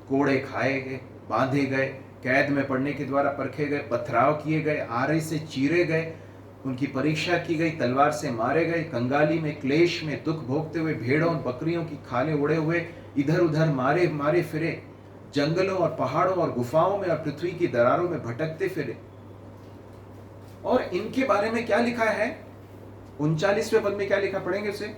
कोड़े खाए गए, बांधे गए, कैद में पड़ने के द्वारा परखे गए, पथराव किए गए, आरे से चीरे गए, उनकी परीक्षा की गई, तलवार से मारे गए, कंगाली में क्लेश में दुख भोगते हुए, भेड़ों और बकरियों की खाले उड़े हुए इधर उधर मारे फिरे, जंगलों और पहाड़ों और गुफाओं में और पृथ्वी की दरारों में भटकते फिरे। और इनके बारे में क्या लिखा है? 39वें पद में क्या लिखा? पढ़ेंगे उसे।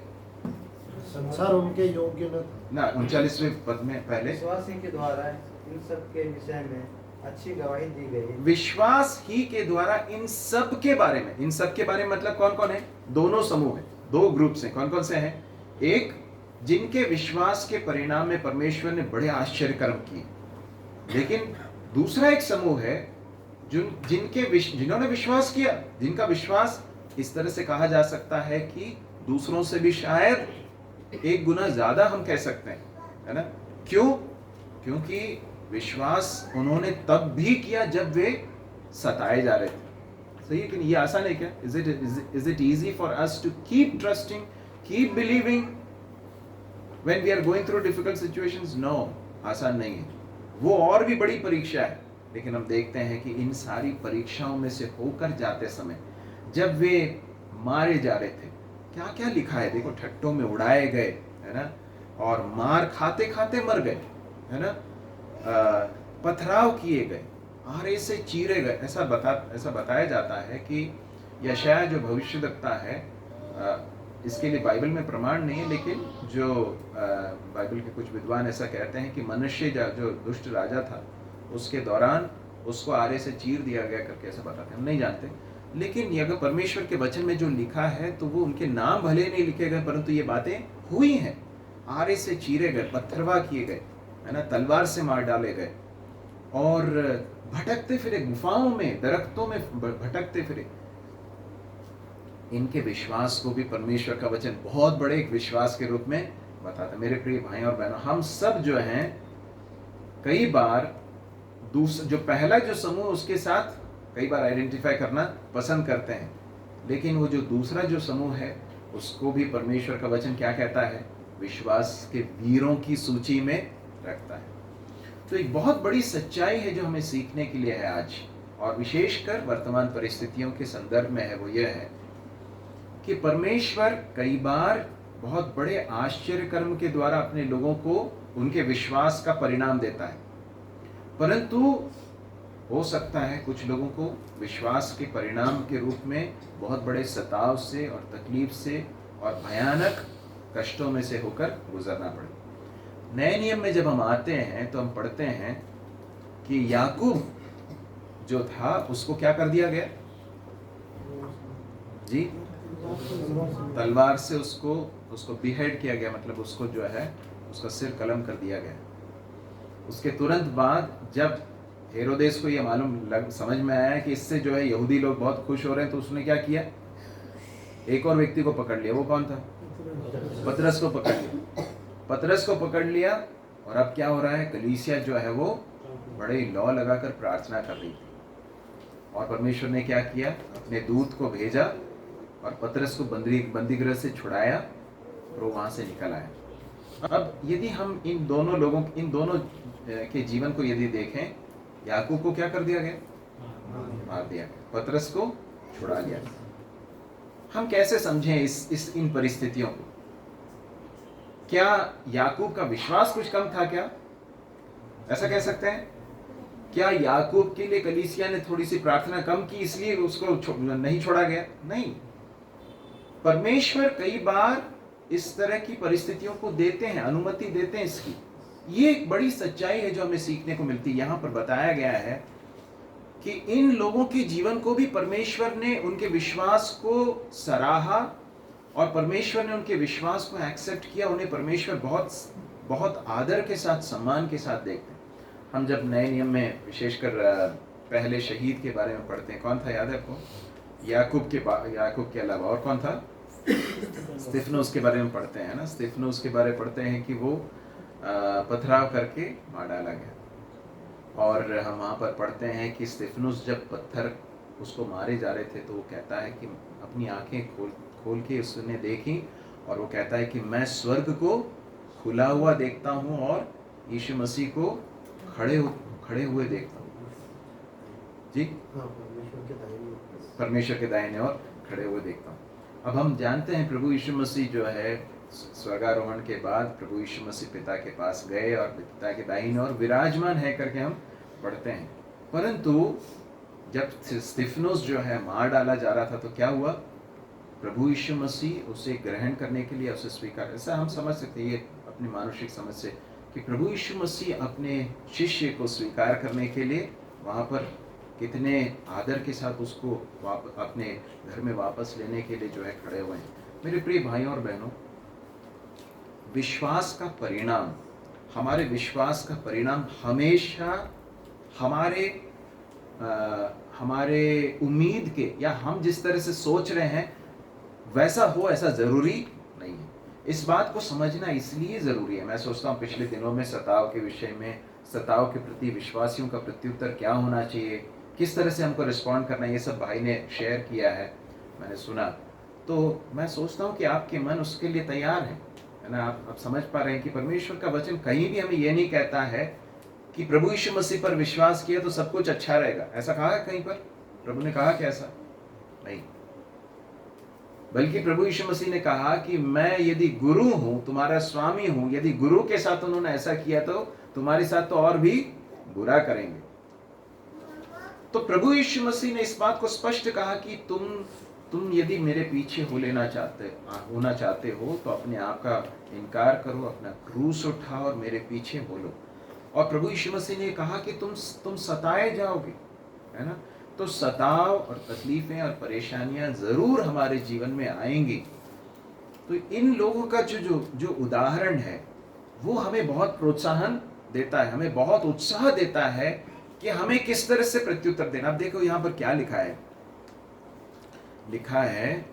संसार उनके योग्य न था। ना 39वें पद में पहले विश्वासी के द्वारा इन सब के विषय में अच्छी गवाही दी गई। विश्वास ही के द्वारा इन सब के बारे में, इन सब के बारे में मतलब कौन कौन है? दोनों समूह है, दो ग्रुप्स हैं। कौन कौन से हैं? एक जिनके विश्वास के परिणाम में परमेश्वर ने बड़े आश्चर्य कर्म किए, लेकिन दूसरा एक समूह है जिन्होंने विश्वास किया, जिनका विश्वास इस तरह से कहा जा सकता है कि दूसरों से भी शायद एक गुना ज्यादा हम कह सकते हैं, है ना? क्यों? क्योंकि विश्वास उन्होंने तब भी किया जब वे सताए जा रहे थे। सही है कि नहीं? ये आसान है क्या? Is it easy for us to keep trusting, keep believing when we are going through difficult situations? No, आसान नहीं है। वो और भी बड़ी परीक्षा है, लेकिन हम देखते हैं कि इन सारी परीक्षाओं में से होकर जाते समय जब वे मारे जा रहे थे, क्या क्या लिखा है देखो, ठट्टों में उड़ाए गए, है ना, और मार खाते खाते मर गए, है ना, पथराव किए गए, आरे से चीरे गए। ऐसा बताया जाता है कि यशायाह जो भविष्यवक्ता है, इसके लिए बाइबल में प्रमाण नहीं है, लेकिन जो बाइबल के कुछ विद्वान ऐसा कहते हैं कि मनुष्य जो दुष्ट राजा था उसके दौरान उसको आरे से चीर दिया गया करके ऐसा बताते हैं, हम नहीं जानते। लेकिन ये अगर परमेश्वर के वचन में जो लिखा है तो वो उनके नाम भले नहीं लिखे गए, परंतु ये बातें हुई हैं। आरे से चीरे गए, पत्थरवा किए गए, है ना, तलवार से मार डाले गए, और भटकते फिरे गुफाओं में, दरख्तों में भटकते फिरे। इनके विश्वास को भी परमेश्वर का वचन बहुत बड़े एक विश्वास के रूप में बताता है। मेरे प्रिय भाई और बहनों, हम सब जो हैं कई बार जो पहला जो समूह उसके साथ कई बार आइडेंटिफाई करना पसंद करते हैं, लेकिन वो जो दूसरा जो समूह है उसको भी परमेश्वर का वचन क्या कहता है? विश्वास के वीरों की सूची में रखता है। तो एक बहुत बड़ी सच्चाई है जो हमें सीखने के लिए है आज, और विशेषकर वर्तमान परिस्थितियों के संदर्भ में है, वो यह है कि परमेश्वर कई बार बहुत बड़े आश्चर्य कर्म के द्वारा अपने लोगों को उनके विश्वास का परिणाम देता है, परंतु हो सकता है कुछ लोगों को विश्वास के परिणाम के रूप में बहुत बड़े सताव से और तकलीफ से और भयानक कष्टों में से होकर गुजरना पड़े। नए नियम में जब हम आते हैं तो हम पढ़ते हैं कि याकूब जो था उसको क्या कर दिया गया जी? तलवार से उसको बिहेड किया गया, मतलब उसको जो है उसका सिर कलम कर दिया गया। उसके तुरंत बाद जब हेरोदेस को यह समझ में आया कि इससे जो है यहूदी लोग बहुत खुश हो रहे हैं, तो उसने क्या किया? एक और व्यक्ति को पकड़ लिया। वो कौन था? पतरस को पकड़ लिया। पतरस को पकड़ लिया, और अब क्या हो रहा है? कलीसिया जो है वो बड़े लौ लगाकर प्रार्थना कर रही थी, और परमेश्वर ने क्या किया? अपने दूत को भेजा और पतरस को बंदीगृह से छुड़ाया, और वो वहां से निकल आया। अब यदि हम इन दोनों के जीवन को यदि देखें, याकूब को क्या कर दिया गया? मार दिया गया। पतरस को छुड़ा लिया। हम कैसे समझें इन परिस्थितियों को? क्या याकूब का विश्वास कुछ कम था क्या? ऐसा कह सकते हैं? क्या याकूब के लिए कलीसिया ने थोड़ी सी प्रार्थना कम की इसलिए उसको नहीं छोड़ा गया? नहीं। परमेश्वर कई बार इस तरह की परिस्थितियों को देते हैं, अनुमति देते हैं इसकी। ये एक बड़ी सच्चाई है जो हमें सीखने को मिलती है। यहाँ पर बताया गया है कि इन लोगों के जीवन को भी परमेश्वर ने उनके विश्वास को सराहा, और परमेश्वर ने उनके विश्वास को एक्सेप्ट किया। उन्हें परमेश्वर बहुत बहुत आदर के साथ, सम्मान के साथ देखते हैं। हम जब नए नियम में विशेषकर पहले शहीद के बारे में पढ़ते हैं, कौन था याद है आपको? याकूब के अलावा और कौन था? स्तिफनुस के बारे में पढ़ते हैं ना। स्तिफनुस के बारे में पढ़ते हैं कि वो पथराव करके मार डाला गया, और हम वहाँ पर पढ़ते हैं कि स्तिफनुस जब पत्थर उसको मारे जा रहे थे तो वो कहता है कि अपनी आंखें खोल के उसने देखी, और वो कहता है कि मैं स्वर्ग को खुला हुआ देखता हूँ और यीशु मसीह को खड़े हुए देखता हूँ जी। परमेश्वर के दाहिने ओर खड़े हुए देखता हूँ। अब हम जानते हैं प्रभु यीशु मसीह जो है स्वर्गारोहण के बाद प्रभु यीशु मसीह पिता के पास गए और पिता के दाहिने ओर विराजमान है करके हम पढ़ते हैं। परंतु जब स्तिफनुस जो है मार डाला जा रहा था तो क्या हुआ? प्रभु यीशु मसीह उसे ग्रहण करने के लिए, उसे स्वीकार, ऐसा हम समझ सकते हैं ये अपनी मानसिक समझ से कि प्रभु यीशु मसीह अपने शिष्य को स्वीकार करने के लिए वहाँ पर कितने आदर के साथ उसको अपने घर में वापस लेने के लिए जो है खड़े हुए हैं। मेरे प्रिय भाइयों और बहनों, विश्वास का परिणाम, हमारे विश्वास का परिणाम हमेशा हमारे उम्मीद के या हम जिस तरह से सोच रहे हैं वैसा हो, ऐसा जरूरी नहीं है। इस बात को समझना इसलिए जरूरी है। मैं सोचता हूँ पिछले दिनों में सताव के विषय में, सताव के प्रति विश्वासियों का प्रत्युत्तर क्या होना चाहिए, किस तरह से हमको रिस्पॉन्ड करना है, ये सब भाई ने शेयर किया है, मैंने सुना। तो मैं सोचता हूँ कि आपके मन उसके लिए तैयार है ना। आप समझ पा रहे हैं कि परमेश्वर का वचन कहीं भी हमें ये नहीं कहता है कि प्रभु यीशु मसीह पर विश्वास किया तो सब कुछ अच्छा रहेगा। ऐसा कहा है कहीं पर? प्रभु ने कहा कि ऐसा नहीं, बल्कि प्रभु यीशु मसीह ने कहा कि मैं यदि गुरु हूं, तुम्हारा स्वामी हूं, यदि गुरु के साथ उन्होंने ऐसा किया तो तुम्हारे साथ तो और भी बुरा करेंगे। तो प्रभु यीशु मसीह ने इस बात को स्पष्ट कहा कि तुम यदि मेरे पीछे होना चाहते हो तो अपने आप का इनकार करो, अपना क्रूस उठाओ और मेरे पीछे बोलो। और प्रभु यीशु मसीह ने कहा कि तुम सताए जाओगे, है ना। तो सताव और तकलीफें और परेशानियां जरूर हमारे जीवन में आएंगी। तो इन लोगों का जो उदाहरण है वो हमें बहुत प्रोत्साहन देता है, हमें बहुत उत्साह देता है कि हमें किस तरह से प्रत्युत्तर देना। अब देखो यहाँ पर क्या लिखा है, लिखा है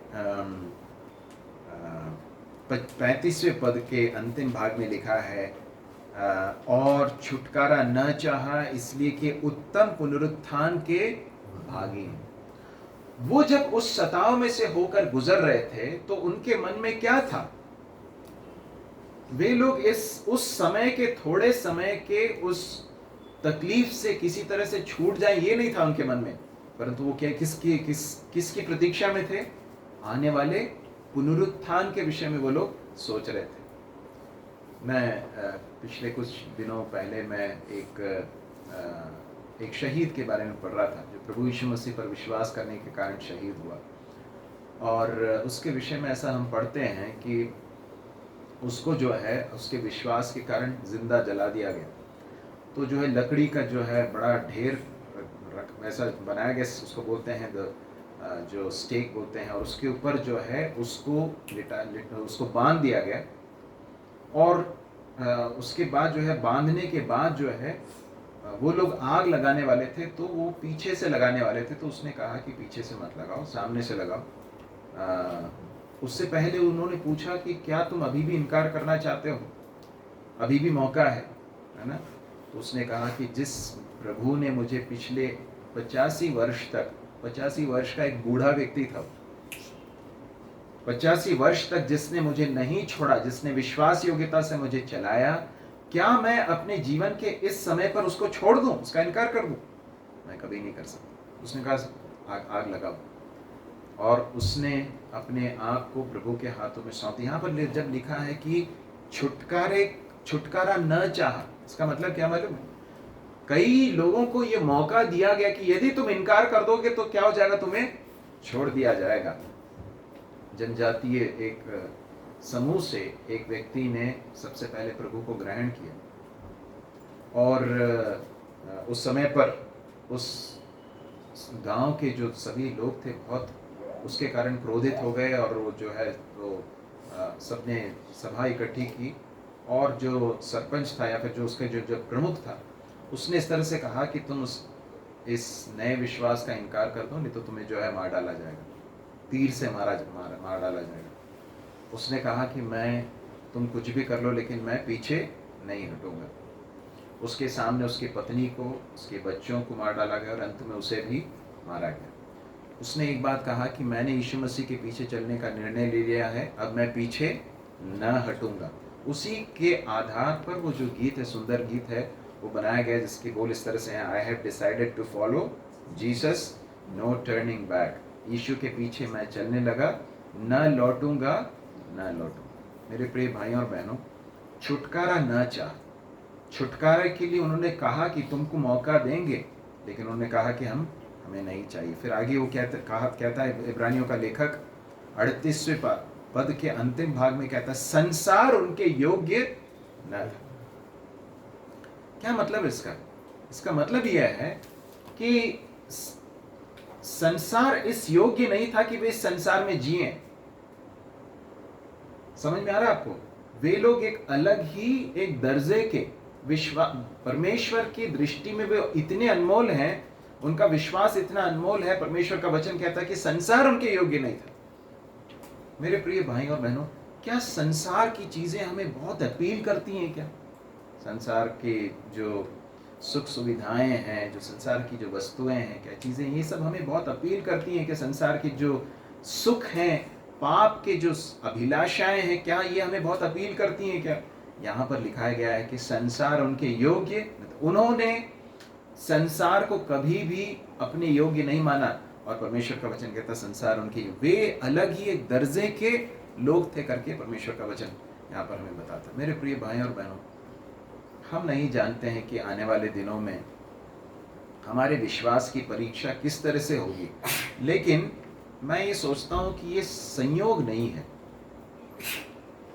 35वें पद के अंतिम भाग में लिखा है, और छुटकारा न चाहा इसलिए कि उत्तम पुनरुत्थान के भागी हैं। वो जब उस सताव में से होकर गुजर रहे थे तो उनके मन में क्या था? वे लोग उस समय के, थोड़े समय के उस तकलीफ से किसी तरह से छूट जाए, ये नहीं था उनके मन में, परंतु वो क्या किसकी प्रतीक्षा में थे? आने वाले पुनरुत्थान के विषय में वो लोग सोच रहे थे। मैं पिछले कुछ दिनों पहले मैं एक शहीद के बारे में पढ़ रहा था जो प्रभु यीशु मसीह पर विश्वास करने के कारण शहीद हुआ। और उसके विषय में ऐसा हम पढ़ते हैं कि उसको जो है उसके विश्वास के कारण जिंदा जला दिया गया। तो जो है लकड़ी का जो है बड़ा ढेर ऐसा बनाया गया, उसको बोलते हैं जो स्टेक बोलते हैं, और उसके ऊपर जो है उसको बांध दिया गया। और उसके बाद जो है बांधने के बाद जो है वो लोग आग लगाने वाले थे, तो वो पीछे से लगाने वाले थे। तो उसने कहा कि पीछे से मत लगाओ, सामने से लगाओ। उससे पहले उन्होंने पूछा कि क्या तुम अभी भी इनकार करना चाहते हो, अभी भी मौका है ना। तो उसने कहा कि जिस प्रभु ने मुझे पिछले 85 वर्ष का एक बूढ़ा व्यक्ति था, 85 वर्ष तक जिसने मुझे नहीं छोड़ा, जिसने विश्वास योग्यता से मुझे चलाया, क्या मैं अपने जीवन के इस समय पर उसको छोड़ दूं, उसका इनकार कर दूं? मैं कभी नहीं कर सकता। उसने कहा आग लगाओ, और उसने अपने आप को प्रभु के हाथों में सौंप दिया। यहाँ पर जब लिखा है कि छुटकारा न चाहा, इसका मतलब क्या मालूम है? कई लोगों को ये मौका दिया गया कि यदि तुम इनकार कर दोगे तो क्या हो जाएगा, तुम्हें छोड़ दिया जाएगा। जनजातीय एक समूह से एक व्यक्ति ने सबसे पहले प्रभु को ग्रहण किया, और उस समय पर उस गांव के जो सभी लोग थे बहुत उसके कारण क्रोधित हो गए, और वो जो है वो सबने सभा इकट्ठी की, और जो सरपंच था या फिर जो उसके जो प्रमुख था, उसने इस तरह से कहा कि तुम इस नए विश्वास का इनकार कर दो, नहीं तो तुम्हें जो है मार डाला जाएगा, तीर से मार डाला जाएगा। उसने कहा कि तुम कुछ भी कर लो लेकिन मैं पीछे नहीं हटूंगा। उसके सामने उसकी पत्नी को, उसके बच्चों को मार डाला गया, और अंत में उसे भी मारा गया। उसने एक बात कहा कि मैंने यीशु मसीह के पीछे चलने का निर्णय ले लिया है, अब मैं पीछे न हटूंगा। उसी के आधार पर वो जो गीत है, सुंदर गीत है, वो बनाया गया, जिसके बोल इस तरह से हैं, I have decided to follow Jesus, no turning back. यीशु के पीछे मैं चलने लगा, न लौटूंगा। मेरे प्रिय भाइयों और बहनों, छुटकारा न चाह, छुटकारे के लिए उन्होंने कहा कि तुमको मौका देंगे, लेकिन उन्होंने कहा कि हमें नहीं चाहिए। फिर आगे वो कहता है इब्रानियों का लेखक 38वें पद के अंतिम भाग में कहता है संसार उनके योग्य न था। क्या मतलब इसका? इसका मतलब यह है कि संसार इस योग्य नहीं था कि वे इस संसार में जिए। समझ में आ रहा है आपको? वे लोग एक अलग ही एक दर्जे के परमेश्वर की दृष्टि में वे इतने अनमोल हैं, उनका विश्वास इतना अनमोल है। परमेश्वर का वचन कहता है कि संसार उनके योग्य नहीं था। मेरे प्रिय भाई और बहनों, क्या संसार की चीजें हमें बहुत अपील करती हैं? क्या संसार के जो सुख सुविधाएं हैं, जो संसार की जो वस्तुएं हैं, क्या चीजें, ये सब हमें बहुत अपील करती हैं? कि संसार के जो सुख हैं, पाप के जो अभिलाषाएं हैं, क्या ये हमें बहुत अपील करती हैं? क्या यहाँ पर लिखा गया है कि संसार उनके योग्य, उन्होंने संसार को कभी भी अपने योग्य नहीं माना। और परमेश्वर का वचन कहता संसार उनके, वे अलग ही एक दर्जे के लोग थे करके परमेश्वर का वचन यहाँ पर हमें बताता। मेरे प्रिय भाई और बहनों, हम नहीं जानते हैं कि आने वाले दिनों में हमारे विश्वास की परीक्षा किस तरह से होगी, लेकिन मैं ये सोचता हूँ कि ये संयोग नहीं है,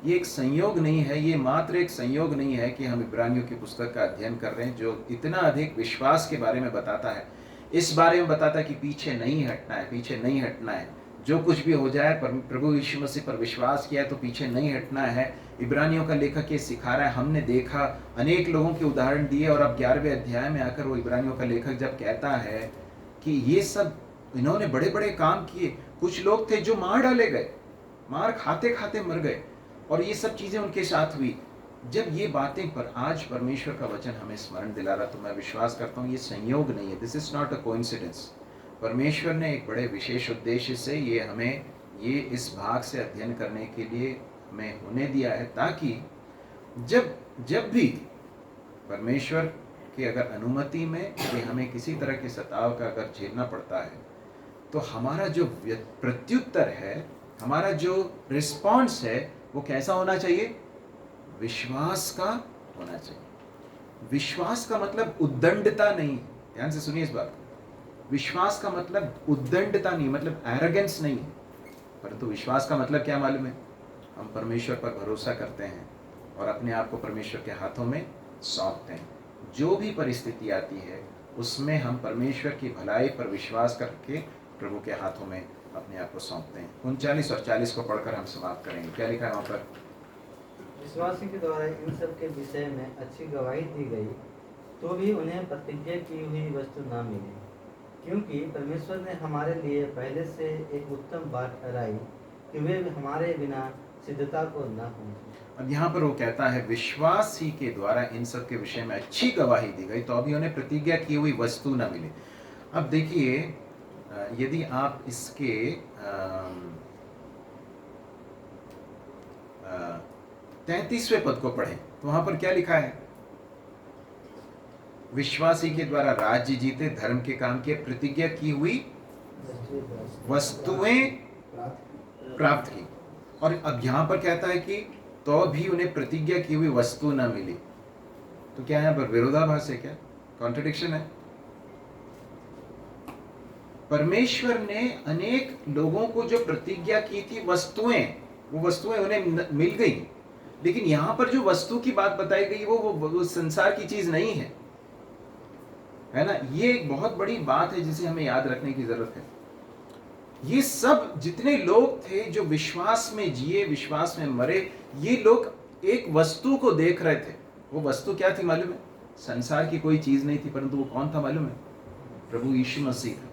ये एक संयोग नहीं है, ये मात्र एक संयोग नहीं है कि हम इब्रानियों की पुस्तक का अध्ययन कर रहे हैं जो इतना अधिक विश्वास के बारे में बताता है, इस बारे में बताता है कि पीछे नहीं हटना है, पीछे नहीं हटना है। जो कुछ भी हो जाए, प्रभु यीशु मसीह पर विश्वास किया तो पीछे नहीं हटना है। इब्रानियों का लेखक ये सिखा रहा है। हमने देखा, अनेक लोगों के उदाहरण दिए, और अब 11वें अध्याय में आकर वो इब्रानियों का लेखक जब कहता है कि ये सब इन्होंने बड़े बड़े काम किए, कुछ लोग थे जो मार डाले गए, मार खाते खाते मर गए, और ये सब चीजें उनके साथ हुई। जब ये बातें पर आज परमेश्वर का वचन हमें स्मरण दिला रहा, तो मैं विश्वास करता हूँ ये संयोग नहीं है, this is not a coincidence. परमेश्वर ने एक बड़े विशेष उद्देश्य से ये हमें ये इस भाग से अध्ययन करने के लिए हमें होने दिया है, ताकि जब भी परमेश्वर की अगर अनुमति में कि हमें किसी तरह के सताव का अगर झेलना पड़ता है, तो हमारा जो प्रत्युत्तर है, हमारा जो रिस्पॉन्स है, वो कैसा होना चाहिए? विश्वास का होना चाहिए। विश्वास का मतलब उद्दंडता नहीं, ध्यान से सुनिए इस बात। विश्वास का मतलब उद्दंडता नहीं, मतलब एरोगेंस नहीं, परंतु विश्वास का मतलब क्या मालूम है? हम परमेश्वर पर भरोसा करते हैं और अपने आप को परमेश्वर के हाथों में सौंपते हैं। जो भी परिस्थिति आती है उसमें हम परमेश्वर की भलाई पर विश्वास करके प्रभु के हाथों में अपने आप को सौंपते हैं। 39 और 40 को पढ़कर हम समाप्त करेंगे। क्या लिखा है वहाँ पर? विश्वासी के द्वारा इन सब के विषय में अच्छी गवाही दी गई, तो भी उन्हें प्रतिज्ञा की हुई वस्तु न मिली, क्योंकि परमेश्वर ने हमारे लिए पहले से एक उत्तम बात ठहराई कि वे हमारे बिना सिद्धता को न पहुंचे। अब यहाँ पर वो कहता है विश्वासी के द्वारा इन सब के विषय में अच्छी गवाही दी गई, तो अभी उन्हें प्रतिज्ञा की हुई वस्तु न मिली। अब देखिए, यदि आप इसके 33वें पद को पढ़ें तो वहां पर क्या लिखा है? विश्वासी के द्वारा राज्य जीते, धर्म के काम किए, प्रतिज्ञा की हुई वस्तुएं प्राप्त की। और अब यहां पर कहता है कि तो भी उन्हें प्रतिज्ञा की हुई वस्तु न मिली। तो क्या यहां पर विरोधाभास है? क्या कॉन्ट्रडिक्शन है? परमेश्वर ने अनेक लोगों को जो प्रतिज्ञा की थी वस्तुएं, वो वस्तुएं उन्हें मिल गई, लेकिन यहां पर जो वस्तु की बात बताई गई वो संसार की चीज नहीं है ना? ये एक बहुत बड़ी बात है जिसे हमें याद रखने की जरूरत है। ये सब जितने लोग थे जो विश्वास में जिए, विश्वास में मरे, ये लोग एक वस्तु को देख रहे थे। वो वस्तु क्या थी मालूम है? संसार की कोई चीज नहीं थी, परंतु वो कौन था मालूम है? प्रभु यीशु मसीह था।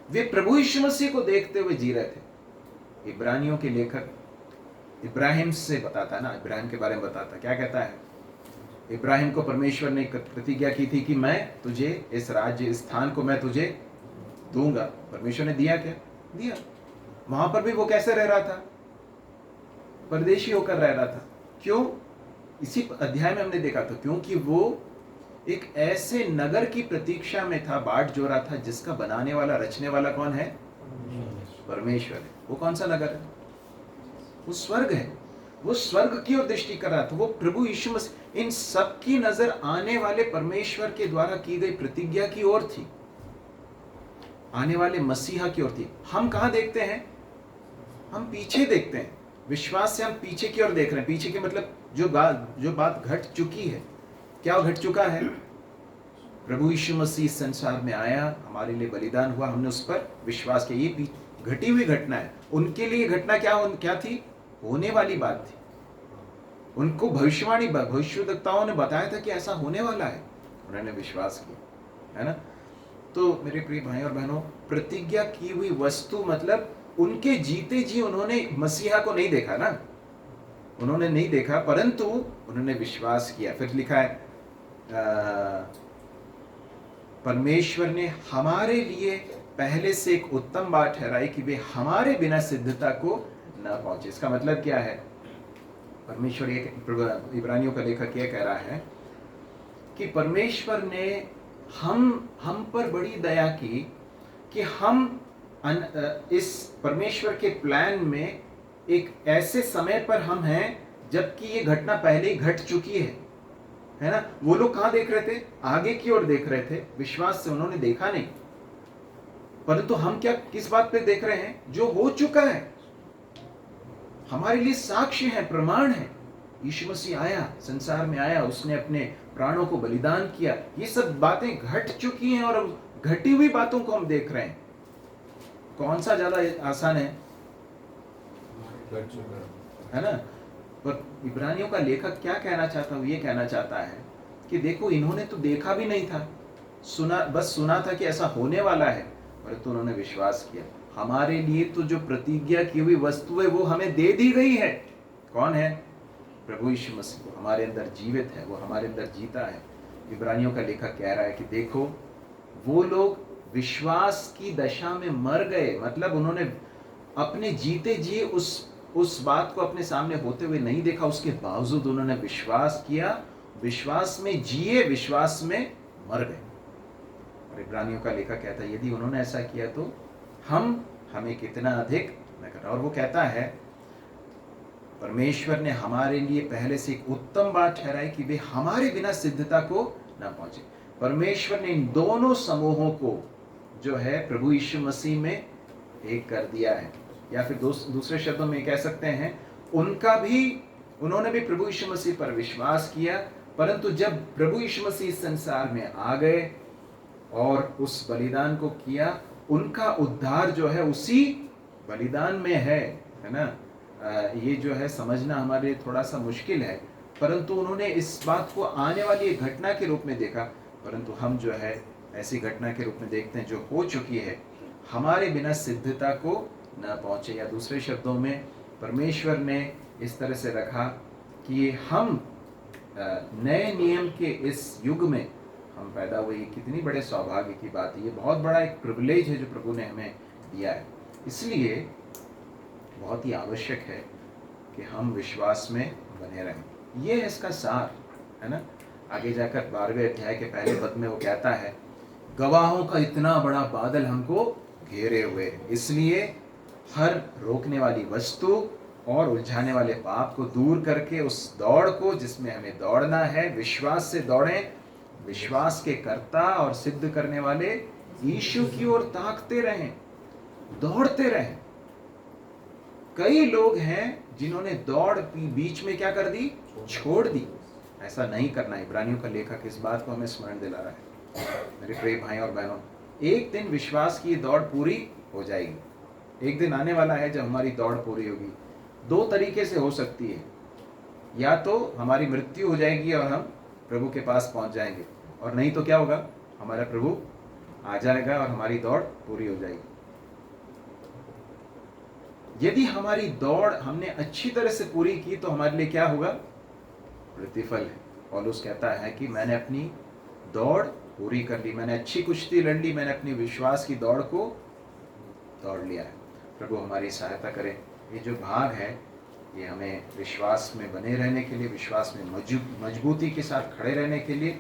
वे प्रभु यीशु मसीह को देखते हुए जी रहे थे। इब्रानियों के लेखक इब्राहिम से बताता है ना, इब्राहिम के बारे में बताता, क्या कहता है? इब्राहिम को परमेश्वर ने प्रतिज्ञा की थी कि मैं तुझे इस राज्य, इस स्थान को मैं तुझे दूंगा। परमेश्वर ने दिया क्या? दिया। वहां पर भी वो कैसे रह रहा था? परदेशी होकर रह रहा था। क्यों? इसी अध्याय में हमने देखा था, क्योंकि वो एक ऐसे नगर की प्रतीक्षा में था, बाट जो रहा था, जिसका बनाने वाला, रचने वाला कौन है? परमेश्वर है। वो कौन सा नगर है? वो स्वर्ग है। वो स्वर्ग की ओर दृष्टि कर रहा था। वो प्रभु यीशु मसीह, इन सब की नजर आने वाले परमेश्वर के द्वारा की गई प्रतिज्ञा की ओर थी, आने वाले मसीहा की ओर थी। हम कहां देखते हैं? हम पीछे देखते हैं, विश्वास से हम पीछे की ओर देख रहे हैं। पीछे की मतलब जो बात घट चुकी है। क्या घट चुका है? प्रभु यीशु मसीह संसार में आया, हमारे लिए बलिदान हुआ, हमने उस पर विश्वास किया। ये घटी हुई घटना है। उनके लिए घटना क्या थी? होने वाली बात थी। उनको भविष्यवक्ताओं ने बताया था कि ऐसा होने वाला है, उन्होंने विश्वास किया, है ना। तो मेरे प्रिय भाई और बहनों, प्रतिज्ञा की हुई वस्तु मतलब उनके जीते जी उन्होंने मसीहा को नहीं देखा ना, उन्होंने नहीं देखा, परंतु उन्होंने विश्वास किया। फिर लिखा है परमेश्वर ने हमारे लिए पहले से एक उत्तम बात ठहराई कि वे हमारे बिना सिद्धता को न पहुंचे। इसका मतलब क्या है? परमेश्वर, इब्रानियों का लेखक यह कह रहा है कि परमेश्वर ने हम पर बड़ी दया की कि हम इस परमेश्वर के प्लान में एक ऐसे समय पर हम हैं जबकि ये घटना पहले ही घट चुकी है ना। वो लोग कहां देख रहे थे? आगे की ओर देख रहे थे, विश्वास से उन्होंने देखा नहीं। परंतु हम किस बात पे देख रहे हैं? जो हो चुका है, हमारे लिए साक्ष्य है, प्रमाण है। यीशु मसीह आया, संसार में आया, उसने अपने प्राणों को बलिदान किया। ये सब बातें घट चुकी हैं और घटी हुई बातों को हम देख रहे हैं। कौन सा ज्यादा आसान है ना। पर इब्रानियों का लेखक क्या कहना चाहता है? ये कहना चाहता है कि देखो, इन्होंने तो देखा भी नहीं था, बस सुना था कि ऐसा होने वाला है, परंतु उन्होंने विश्वास किया। हमारे लिए तो जो प्रतिज्ञा की हुई वस्तु है वो हमें दे दी गई है। कौन है? प्रभु यीशु मसीह। वो हमारे अंदर जीवित है, वो हमारे अंदर जीता है। इब्रानियों का लेखक कह रहा है कि देखो, वो लोग विश्वास की दशा में मर गए, मतलब उन्होंने अपने जीते जी उस बात को अपने सामने होते हुए नहीं देखा, उसके बावजूद उन्होंने विश्वास किया, विश्वास में जिए, विश्वास में मर गए। और इब्रानियों का लेखक कहता है यदि उन्होंने ऐसा किया तो हमें कितना अधिक न करना। और वो कहता है परमेश्वर ने हमारे लिए पहले से एक उत्तम बात ठहराई कि वे हमारे बिना सिद्धता को न पहुंचे। परमेश्वर ने इन दोनों समूहों को जो है प्रभु यीशु मसीह में एक कर दिया है, या फिर दूसरे शब्दों में कह सकते हैं उन्होंने भी प्रभु यीशु मसीह पर विश्वास किया, परंतु जब प्रभु यीशु मसीह संसार में आ गए और उस बलिदान को किया, उनका उद्धार जो है उसी बलिदान में है ना। ये जो है समझना हमारे लिए थोड़ा सा मुश्किल है, परंतु उन्होंने इस बात को आने वाली एक घटना के रूप में देखा, परंतु हम जो है ऐसी घटना के रूप में देखते हैं जो हो चुकी है, हमारे बिना सिद्धता को न पहुंचे। या दूसरे शब्दों में परमेश्वर ने इस तरह से रखा कि हम नए नियम के इस युग में हम पैदा हुए। कितनी बड़े सौभाग्य की बात है, ये बहुत बड़ा एक प्रिविलेज है जो प्रभु ने हमें दिया है। इसलिए बहुत ही आवश्यक है कि हम विश्वास में बने रहें। ये है इसका सार, है ना। आगे जाकर 12वें अध्याय के पहले पद में वो कहता है गवाहों का इतना बड़ा बादल हमको घेरे हुए, इसलिए हर रोकने वाली वस्तु और उलझाने वाले पाप को दूर करके उस दौड़ को जिसमें हमें दौड़ना है, विश्वास से दौड़ें। विश्वास के कर्ता और सिद्ध करने वाले यीशु की ओर ताकते रहें, दौड़ते रहें। कई लोग हैं जिन्होंने दौड़ बीच में क्या कर दी? छोड़ दी। ऐसा नहीं करना। इब्रानियों का लेखक इस बात को हमें स्मरण दिला रहा है। मेरे प्रिय भाई और बहनों, एक दिन विश्वास की दौड़ पूरी हो जाएगी। एक दिन आने वाला है जब हमारी दौड़ पूरी होगी। दो तरीके से हो सकती है, या तो हमारी मृत्यु हो जाएगी और हम प्रभु के पास पहुंच जाएंगे, और नहीं तो क्या होगा? हमारा प्रभु आ जाएगा और हमारी दौड़ पूरी हो जाएगी। यदि हमारी दौड़ हमने अच्छी तरह से पूरी की तो हमारे लिए क्या होगा? प्रतिफल है। पौलुस कहता है कि मैंने अपनी दौड़ पूरी कर ली, मैंने अच्छी कुश्ती लड़ ली, मैंने अपनी विश्वास की दौड़ को दौड़ लिया है। प्रभु हमारी सहायता करे। ये जो भाग है ये हमें विश्वास में बने रहने के लिए, विश्वास में मजबूती के साथ खड़े रहने के लिए,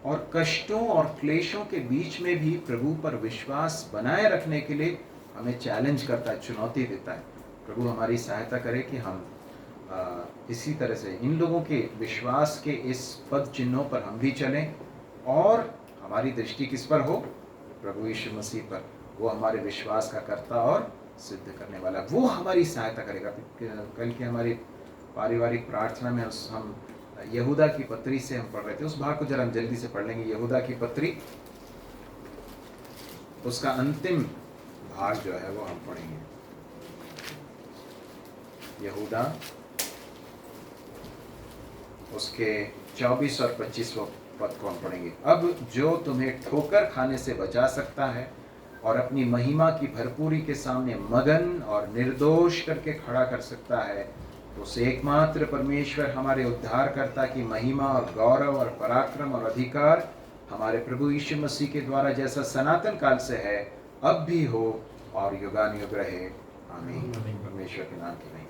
और कष्टों और क्लेशों के बीच में भी प्रभु पर विश्वास बनाए रखने के लिए हमें चैलेंज करता है, चुनौती देता है। प्रभु हमारी सहायता करे कि हम इसी तरह से इन लोगों के विश्वास के इस पद चिन्हों पर हम भी चलें, और हमारी दृष्टि किस पर हो? प्रभु यीशु मसीह पर। वो हमारे विश्वास का कर्ता और सिद्ध करने वाला, वो हमारी सहायता करेगा। कल की हमारी पारिवारिक प्रार्थना में हम यहूदा की पत्री से हम पढ़ रहे थे, उस भाग को जरा हम जल्दी से पढ़ लेंगे। यहूदा की पत्री, उसका अंतिम भाग जो है वो हम पढ़ेंगे। यहूदा उसके 24 और 25 पद को हम पढ़ेंगे। अब जो तुम्हें ठोकर खाने से बचा सकता है और अपनी महिमा की भरपूरी के सामने मगन और निर्दोष करके खड़ा कर सकता है, तो उस एकमात्र परमेश्वर हमारे उद्धारकर्ता की महिमा और गौरव और पराक्रम और अधिकार हमारे प्रभु यीशु मसीह के द्वारा जैसा सनातन काल से है, अब भी हो और युगानुयुग रहे। आमीन। परमेश्वर के नाम की